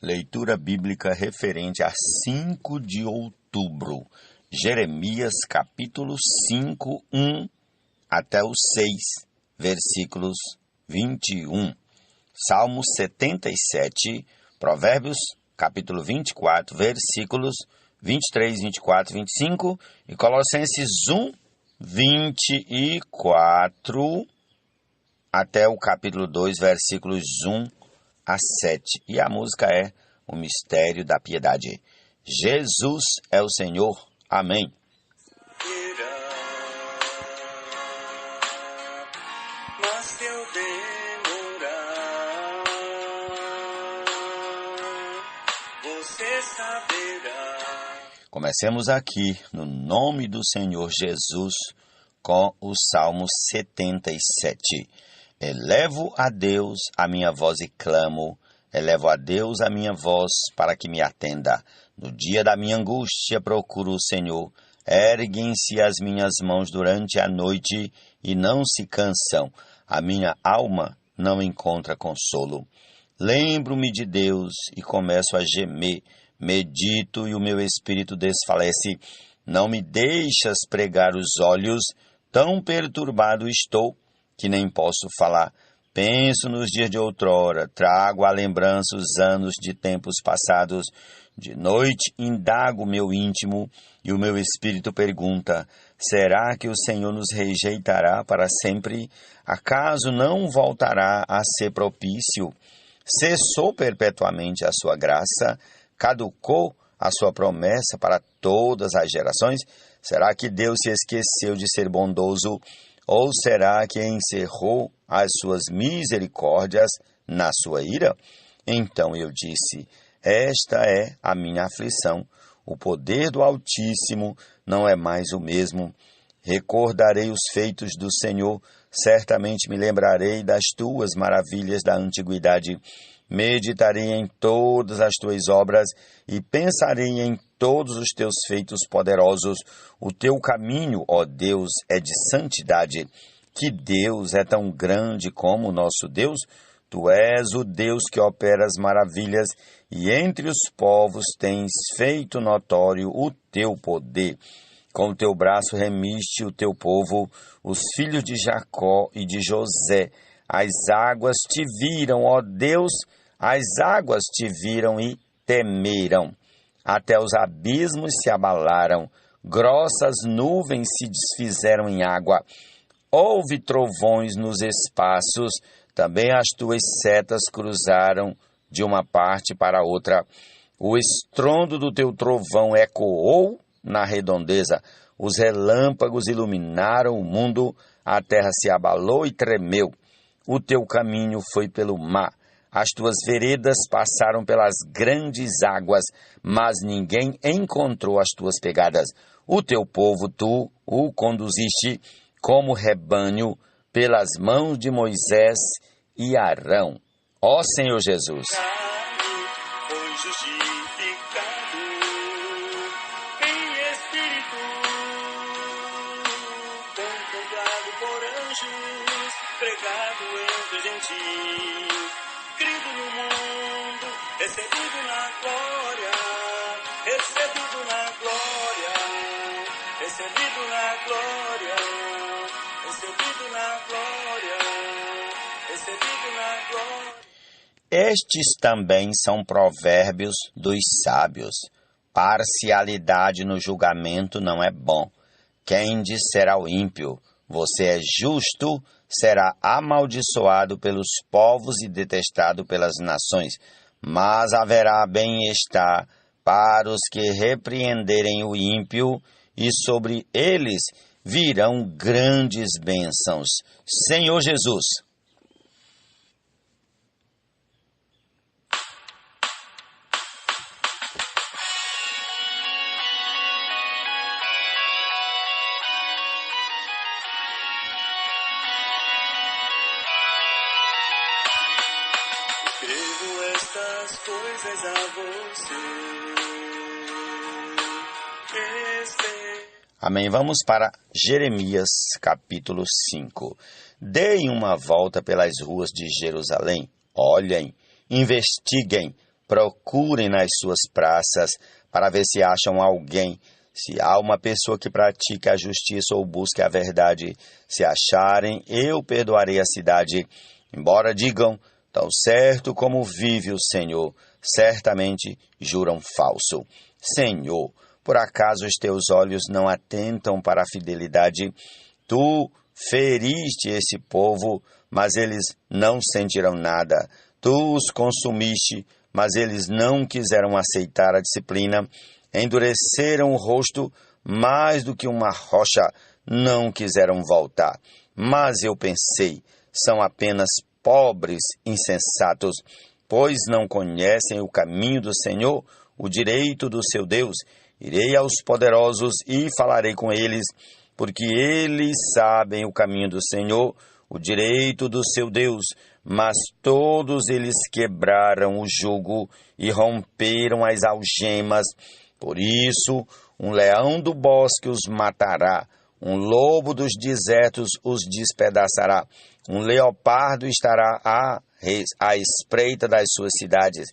Leitura bíblica referente a 5 de outubro. Jeremias capítulo 5, 1 até o 6, versículos 21. Salmo 77, Provérbios capítulo 24, versículos 23, 24, 25 e Colossenses 1, 24 até o capítulo 2, versículos 1 a 7. E a música é O Mistério da Piedade. Jesus é o Senhor. Amém. Mas se eu demorar, você saberá. Comecemos aqui, no nome do Senhor Jesus, com o Salmo 77. Elevo a Deus a minha voz e clamo, elevo a Deus a minha voz para que me atenda. No dia da minha angústia procuro o Senhor, erguem-se as minhas mãos durante a noite e não se cansam. A minha alma não encontra consolo. Lembro-me de Deus e começo a gemer, medito e o meu espírito desfalece. Não me deixas pregar os olhos, tão perturbado estou que nem posso falar. Penso nos dias de outrora, trago à lembrança os anos de tempos passados. De noite indago o meu íntimo e o meu espírito pergunta: será que o Senhor nos rejeitará para sempre? Acaso não voltará a ser propício? Cessou perpetuamente a sua graça? Caducou a sua promessa para todas as gerações? Será que Deus se esqueceu de ser bondoso? Ou será que encerrou as suas misericórdias na sua ira? Então eu disse: esta é a minha aflição. O poder do Altíssimo não é mais o mesmo. Recordarei os feitos do Senhor, certamente me lembrarei das tuas maravilhas da antiguidade. Meditarei em todas as tuas obras e pensarei em todos os teus feitos poderosos. O teu caminho, ó Deus, é de santidade. Que Deus é tão grande como o nosso Deus? Tu és o Deus que opera as maravilhas e entre os povos tens feito notório o teu poder. Com o teu braço remiste o teu povo, os filhos de Jacó e de José. As águas te viram, ó Deus, as águas te viram e temeram. Até os abismos se abalaram, grossas nuvens se desfizeram em água. Houve trovões nos espaços, também as tuas setas cruzaram de uma parte para outra. O estrondo do teu trovão ecoou na redondeza, os relâmpagos iluminaram o mundo, a terra se abalou e tremeu. O teu caminho foi pelo mar, as tuas veredas passaram pelas grandes águas, mas ninguém encontrou as tuas pegadas. O teu povo tu o conduziste como rebanho pelas mãos de Moisés e Arão. Ó Senhor Jesus! Foi justificado em espírito, contemplado por anjos, pregado entre gentios, crido no mundo, recebido na glória, recebido na glória, recebido na glória, recebido na glória, recebido na glória. Estes também são provérbios dos sábios. Parcialidade no julgamento não é bom. Quem disser ao ímpio, você é justo, será amaldiçoado pelos povos e detestado pelas nações. Mas haverá bem-estar para os que repreenderem o ímpio, e sobre eles virão grandes bênçãos. Senhor Jesus! Escrevo estas coisas a você. Amém. Vamos para Jeremias capítulo 5. Deem uma volta pelas ruas de Jerusalém. Olhem, investiguem, procurem nas suas praças para ver se acham alguém. Se há uma pessoa que pratique a justiça ou busque a verdade, se acharem, eu perdoarei a cidade. Embora digam, tão certo como vive o Senhor, certamente juram falso. Senhor, por acaso os teus olhos não atentam para a fidelidade? Tu feriste esse povo, mas eles não sentirão nada. Tu os consumiste, mas eles não quiseram aceitar a disciplina. Endureceram o rosto mais do que uma rocha, não quiseram voltar. Mas eu pensei, são apenas pobres insensatos, pois não conhecem o caminho do Senhor, o direito do seu Deus. Irei aos poderosos e falarei com eles, porque eles sabem o caminho do Senhor, o direito do seu Deus. Mas todos eles quebraram o jugo e romperam as algemas. Por isso, um leão do bosque os matará, um lobo dos desertos os despedaçará, um leopardo estará à espreita das suas cidades.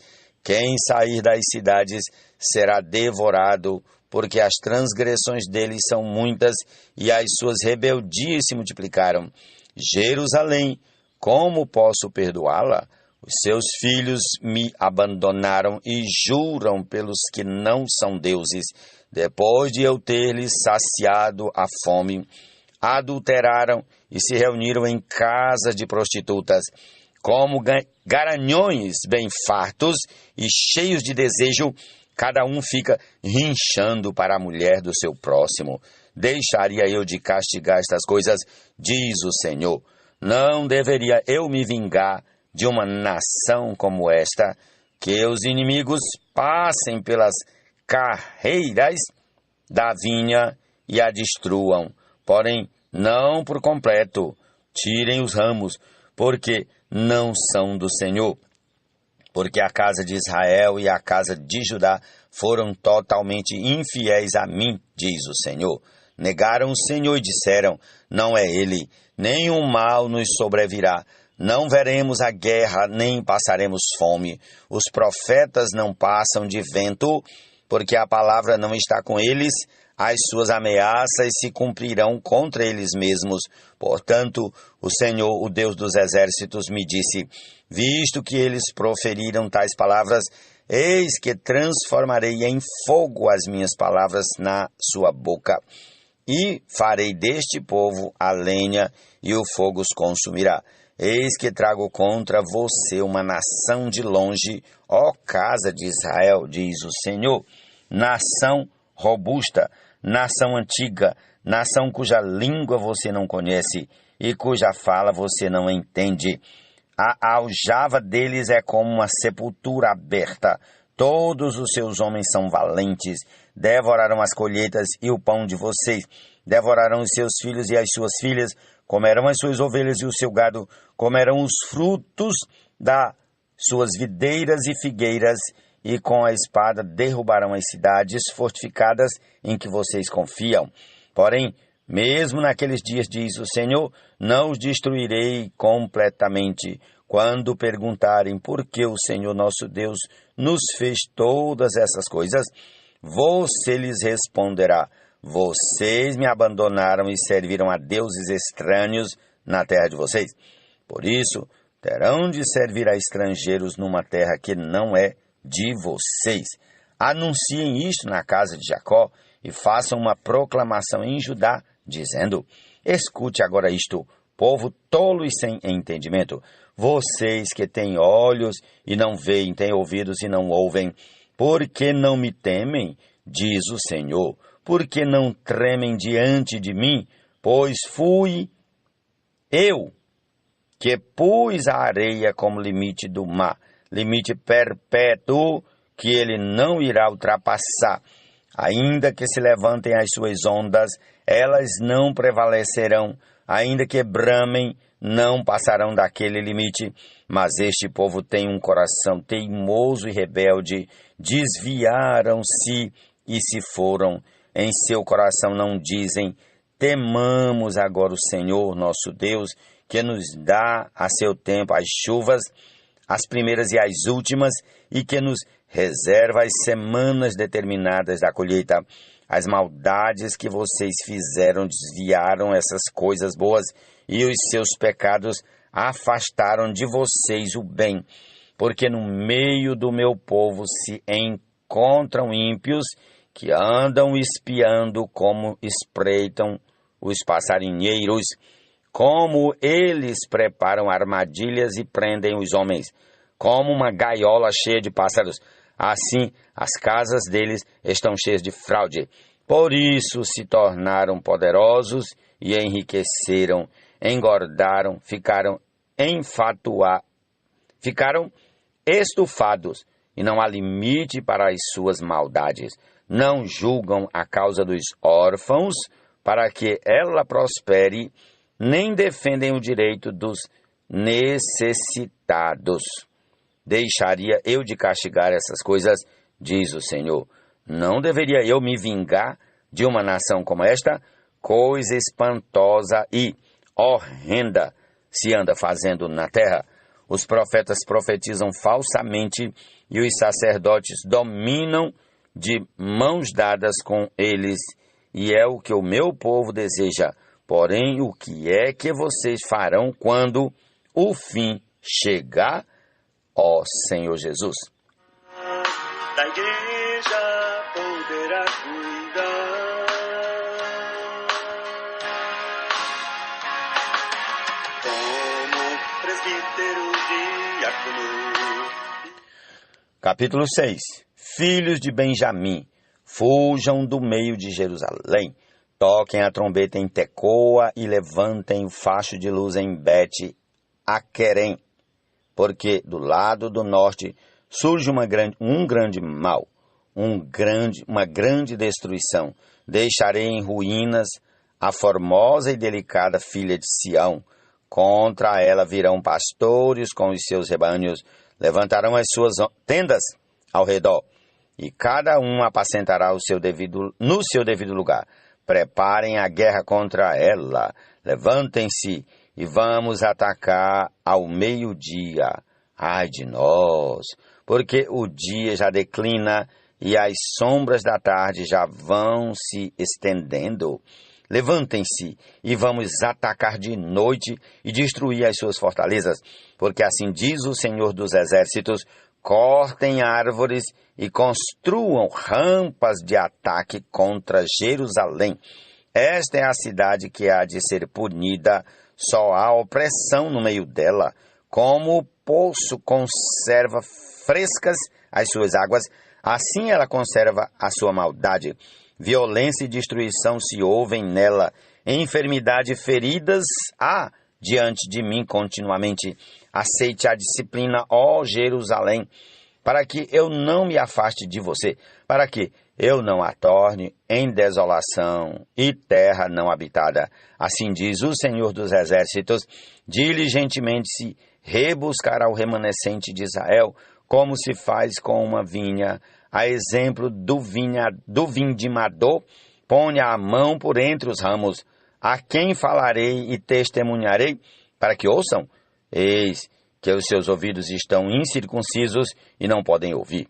Quem sair das cidades será devorado, porque as transgressões deles são muitas e as suas rebeldias se multiplicaram. Jerusalém, como posso perdoá-la? Os seus filhos me abandonaram e juram pelos que não são deuses. Depois de eu ter-lhes saciado a fome, adulteraram e se reuniram em casas de prostitutas. Como garanhões bem fartos e cheios de desejo, cada um fica rinchando para a mulher do seu próximo. Deixaria eu de castigar estas coisas, diz o Senhor. Não deveria eu me vingar de uma nação como esta, que os inimigos passem pelas carreiras da vinha e a destruam, porém não por completo. Tirem os ramos, porque não são do Senhor. Porque a casa de Israel e a casa de Judá foram totalmente infiéis a mim, diz o Senhor. Negaram o Senhor e disseram, não é Ele, nenhum mal nos sobrevirá. Não veremos a guerra, nem passaremos fome. Os profetas não passam de vento, porque a palavra não está com eles. As suas ameaças se cumprirão contra eles mesmos. Portanto, o Senhor, o Deus dos exércitos, me disse, visto que eles proferiram tais palavras, eis que transformarei em fogo as minhas palavras na sua boca. E farei deste povo a lenha, e o fogo os consumirá. Eis que trago contra você uma nação de longe, ó casa de Israel, diz o Senhor, nação robusta, nação antiga, nação cuja língua você não conhece e cuja fala você não entende. A aljava deles é como uma sepultura aberta. Todos os seus homens são valentes, devorarão as colheitas e o pão de vocês, devorarão os seus filhos e as suas filhas, comerão as suas ovelhas e o seu gado, comerão os frutos das suas videiras e figueiras, e com a espada derrubarão as cidades fortificadas em que vocês confiam. Porém, mesmo naqueles dias, diz o Senhor, não os destruirei completamente. Quando perguntarem por que o Senhor nosso Deus nos fez todas essas coisas, você lhes responderá, vocês me abandonaram e serviram a deuses estranhos na terra de vocês. Por isso, terão de servir a estrangeiros numa terra que não é de vocês. Anunciem isto na casa de Jacó e façam uma proclamação em Judá, dizendo, escute agora isto, povo tolo e sem entendimento, vocês que têm olhos e não veem, têm ouvidos e não ouvem, por que não me temem, diz o Senhor, por que não tremem diante de mim, pois fui eu que pus a areia como limite do mar, limite perpétuo que ele não irá ultrapassar. Ainda que se levantem as suas ondas, elas não prevalecerão. Ainda que bramem, não passarão daquele limite. Mas este povo tem um coração teimoso e rebelde. Desviaram-se e se foram. Em seu coração não dizem, temamos agora o Senhor nosso Deus, que nos dá a seu tempo as chuvas, as primeiras e as últimas, e que nos reserva as semanas determinadas da colheita. As maldades que vocês fizeram desviaram essas coisas boas, e os seus pecados afastaram de vocês o bem, porque no meio do meu povo se encontram ímpios que andam espiando como espreitam os passarinheiros, como eles preparam armadilhas e prendem os homens, como uma gaiola cheia de pássaros. Assim, as casas deles estão cheias de fraude. Por isso se tornaram poderosos e enriqueceram, engordaram, ficaram estufados, e não há limite para as suas maldades. Não julgam a causa dos órfãos, para que ela prospere, nem defendem o direito dos necessitados. Deixaria eu de castigar essas coisas, diz o Senhor. Não deveria eu me vingar de uma nação como esta? Coisa espantosa e horrenda se anda fazendo na terra. Os profetas profetizam falsamente e os sacerdotes dominam de mãos dadas com eles, e é o que o meu povo deseja. Porém, o que é que vocês farão quando o fim chegar, ó Senhor Jesus? Da igreja poderá cuidar, como presbítero, diácono. Capítulo 6. Filhos de Benjamim, fujam do meio de Jerusalém. Toquem a trombeta em Tecoa e levantem o facho de luz em Bet-Aquerem, porque do lado do norte surge um grande mal, uma grande destruição. Deixarei em ruínas a formosa e delicada filha de Sião. Contra ela virão pastores com os seus rebanhos, levantarão as suas tendas ao redor, e cada um apacentará no seu devido lugar. Preparem a guerra contra ela, levantem-se e vamos atacar ao meio-dia. Ai de nós, porque o dia já declina e as sombras da tarde já vão se estendendo. Levantem-se e vamos atacar de noite e destruir as suas fortalezas, porque assim diz o Senhor dos Exércitos: cortem árvores e construam rampas de ataque contra Jerusalém. Esta é a cidade que há de ser punida, só há opressão no meio dela. Como o poço conserva frescas as suas águas, assim ela conserva a sua maldade. Violência e destruição se ouvem nela, enfermidade e feridas há diante de mim continuamente. Aceite a disciplina, ó Jerusalém, para que eu não me afaste de você, para que eu não a torne em desolação e terra não habitada. Assim diz o Senhor dos Exércitos: diligentemente se rebuscará o remanescente de Israel, como se faz com uma vinha, a exemplo do vindimador, ponha a mão por entre os ramos. A quem falarei e testemunharei, para que ouçam? Eis que os seus ouvidos estão incircuncisos e não podem ouvir.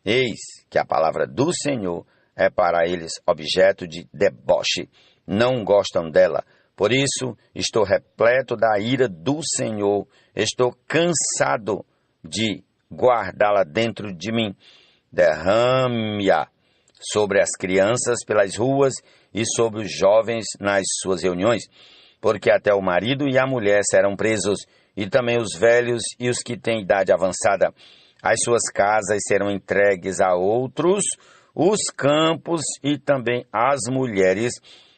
Eis que a palavra do Senhor é para eles objeto de deboche. Não gostam dela. Por isso estou repleto da ira do Senhor. Estou cansado de guardá-la dentro de mim. Derrame-a sobre as crianças pelas ruas e sobre os jovens nas suas reuniões, porque até o marido e a mulher serão presos, e também os velhos e os que têm idade avançada. As suas casas serão entregues a outros, os campos e também as mulheres,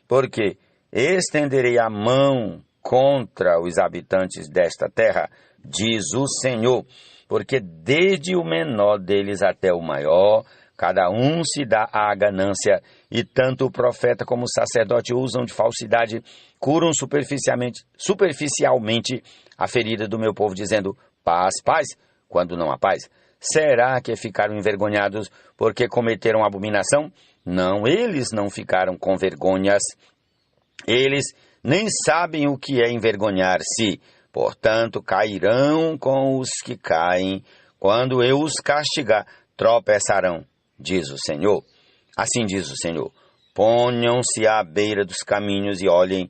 porque estenderei a mão contra os habitantes desta terra, diz o Senhor, porque desde o menor deles até o maior, cada um se dá à ganância, e tanto o profeta como o sacerdote usam de falsidade, curam superficialmente a ferida do meu povo, dizendo: paz, paz, quando não há paz. Será que ficaram envergonhados porque cometeram abominação? Não, eles não ficaram com vergonhas. Eles nem sabem o que é envergonhar-se, Portanto, cairão com os que caem, quando eu os castigar, tropeçarão, diz o Senhor. Assim diz o Senhor: ponham-se à beira dos caminhos e olhem,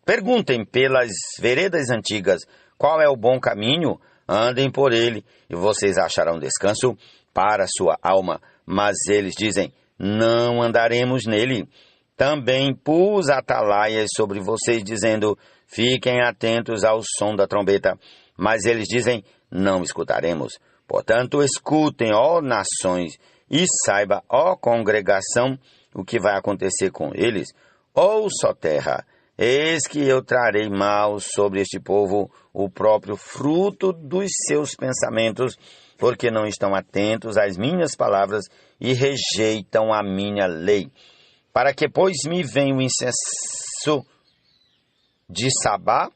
perguntem pelas veredas antigas, qual é o bom caminho? Andem por ele, e vocês acharão descanso para sua alma. Mas eles dizem: não andaremos nele. Também pus atalaias sobre vocês, dizendo: fiquem atentos ao som da trombeta. Mas eles dizem: não escutaremos. Portanto, escutem, ó nações, e saiba, ó congregação, o que vai acontecer com eles. Ouça, ó terra, eis que eu trarei mal sobre este povo, o próprio fruto dos seus pensamentos, porque não estão atentos às minhas palavras e rejeitam a minha lei. Para que, pois, me venha o incenso de Sabá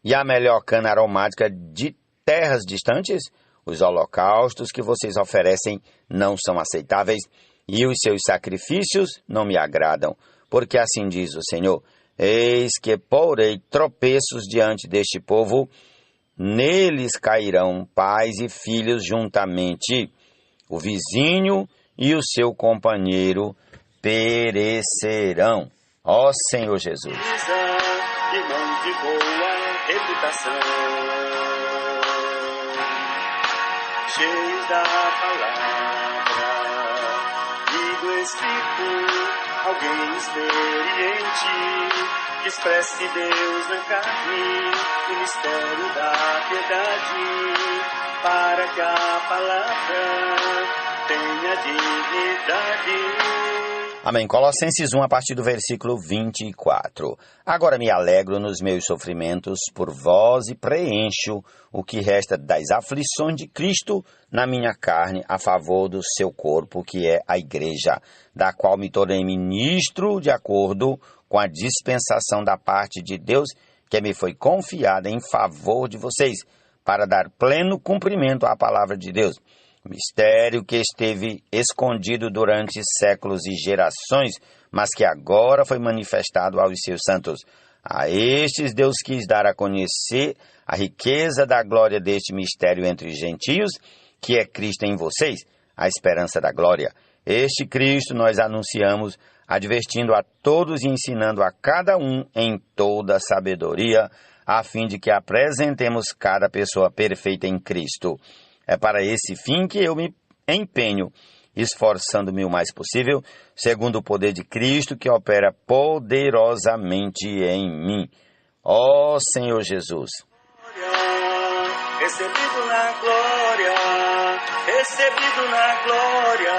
e a melhor cana aromática de terras distantes? Os holocaustos que vocês oferecem não são aceitáveis, e os seus sacrifícios não me agradam, porque assim diz o Senhor: eis que porei tropeços diante deste povo, neles cairão pais e filhos juntamente, o vizinho e o seu companheiro perecerão. Ó Senhor Jesus. Irmão de boa reputação, cheios da palavra e do Espírito, alguém experiente, que expresse Deus na carne, o mistério da piedade, para que a palavra tenha dignidade. Amém. Colossenses 1, a partir do versículo 24. Agora me alegro nos meus sofrimentos por vós e preencho o que resta das aflições de Cristo na minha carne a favor do seu corpo, que é a igreja, da qual me tornei ministro de acordo com a dispensação da parte de Deus que me foi confiada em favor de vocês, para dar pleno cumprimento à palavra de Deus. Mistério que esteve escondido durante séculos e gerações, mas que agora foi manifestado aos seus santos. A estes Deus quis dar a conhecer a riqueza da glória deste mistério entre os gentios, que é Cristo em vocês, a esperança da glória. Este Cristo nós anunciamos, advertindo a todos e ensinando a cada um em toda sabedoria, a fim de que apresentemos cada pessoa perfeita em Cristo. É para esse fim que eu me empenho, esforçando-me o mais possível, segundo o poder de Cristo que opera poderosamente em mim. Ó Senhor Jesus. Recebido na glória, recebido na glória,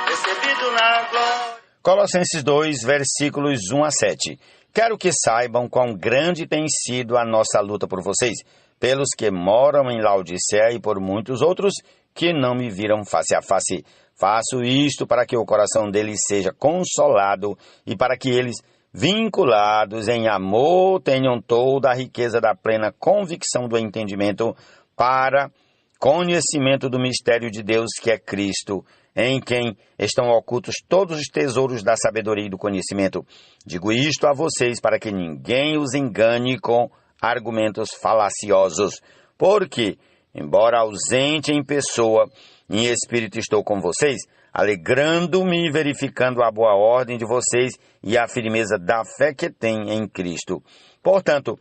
recebido na glória. Colossenses 2, versículos 1 a 7. Quero que saibam quão grande tem sido a nossa luta por vocês, pelos que moram em Laodiceia e por muitos outros que não me viram face a face. Faço isto para que o coração deles seja consolado e para que eles, vinculados em amor, tenham toda a riqueza da plena convicção do entendimento para conhecimento do mistério de Deus, que é Cristo, em quem estão ocultos todos os tesouros da sabedoria e do conhecimento. Digo isto a vocês para que ninguém os engane com argumentos falaciosos, porque, embora ausente em pessoa, em espírito estou com vocês, alegrando-me e verificando a boa ordem de vocês e a firmeza da fé que têm em Cristo. Portanto,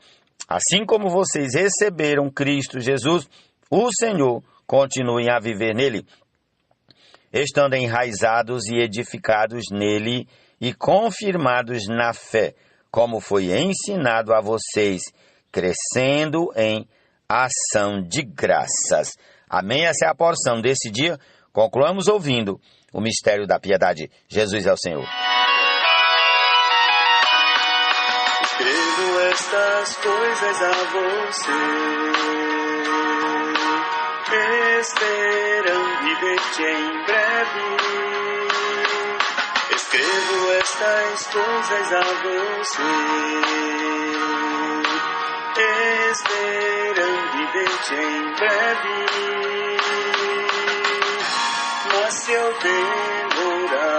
assim como vocês receberam Cristo Jesus, o Senhor, continuem a viver nele, estando enraizados e edificados nele e confirmados na fé, como foi ensinado a vocês, crescendo em ação de graças. Amém? Essa é a porção desse dia. Concluamos ouvindo o mistério da piedade. Jesus é o Senhor. Escrevo estas coisas a você, esperando e ver-te em breve. Escrevo estas coisas a você, esperando e ver-te em breve. Mas se eu demorar,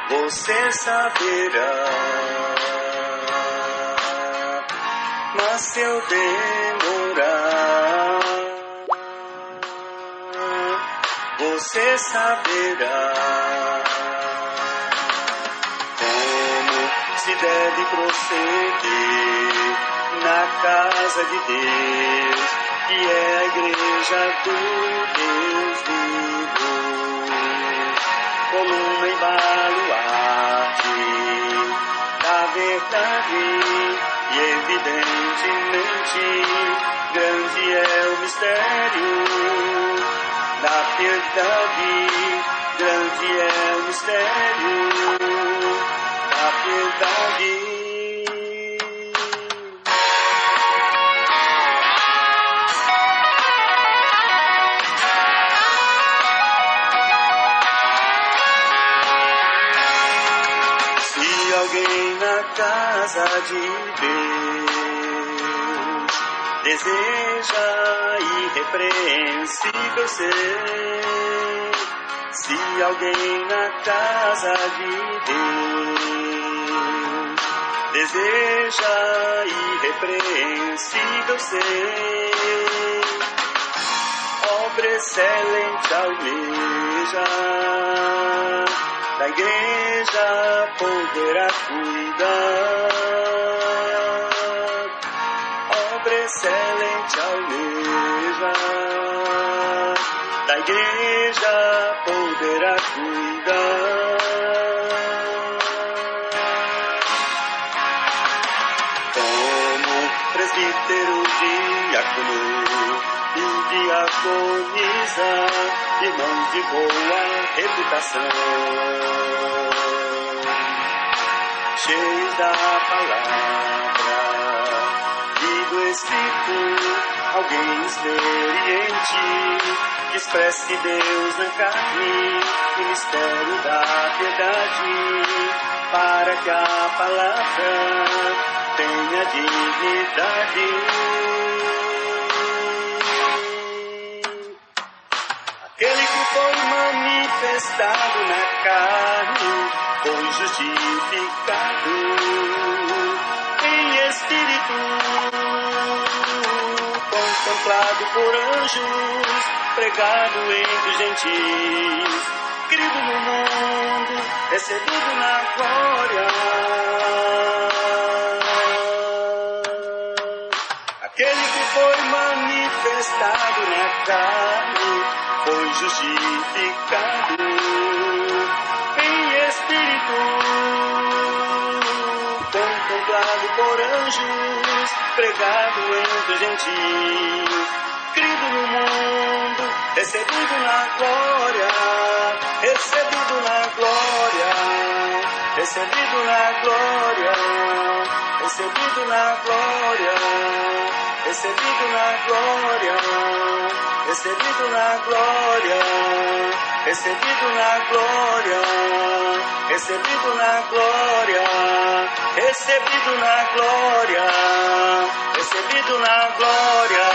vou você saberá. Mas se eu demorar, você saberá como se deve prosseguir na casa de Deus, que é a igreja do Deus vivo, coluna e baluarte da verdade, e evidentemente grande é o mistério da piedade, grande é o mistério da piedade. Se alguém na casa de Deus deseja irrepreensível ser, se alguém na casa de Deus deseja irrepreensível ser, obra excelente almeja, da igreja poderá cuidar, obra excelente almeja, da igreja poderá cuidar. Como presbítero, diácono e diaconisa, irmãos de boa reputação, cheios da palavra e do Espírito, alguém experiente, que expresse Deus na carne, o mistério da piedade, para que a palavra tenha dignidade. Aquele que foi manifestado na carne, foi justificado em espírito, contemplado por anjos, pregado entre os gentis, crido no mundo, recebido na glória. Aquele que foi manifestado na carne, foi justificado em espírito, contemplado por anjos, pregado entre os gentis, crido no mundo, recebido na glória, recebido na glória, recebido na glória, recebido na glória, recebido na glória, recebido na glória, recebido na glória, recebido na glória, recebido na glória, recebido na glória.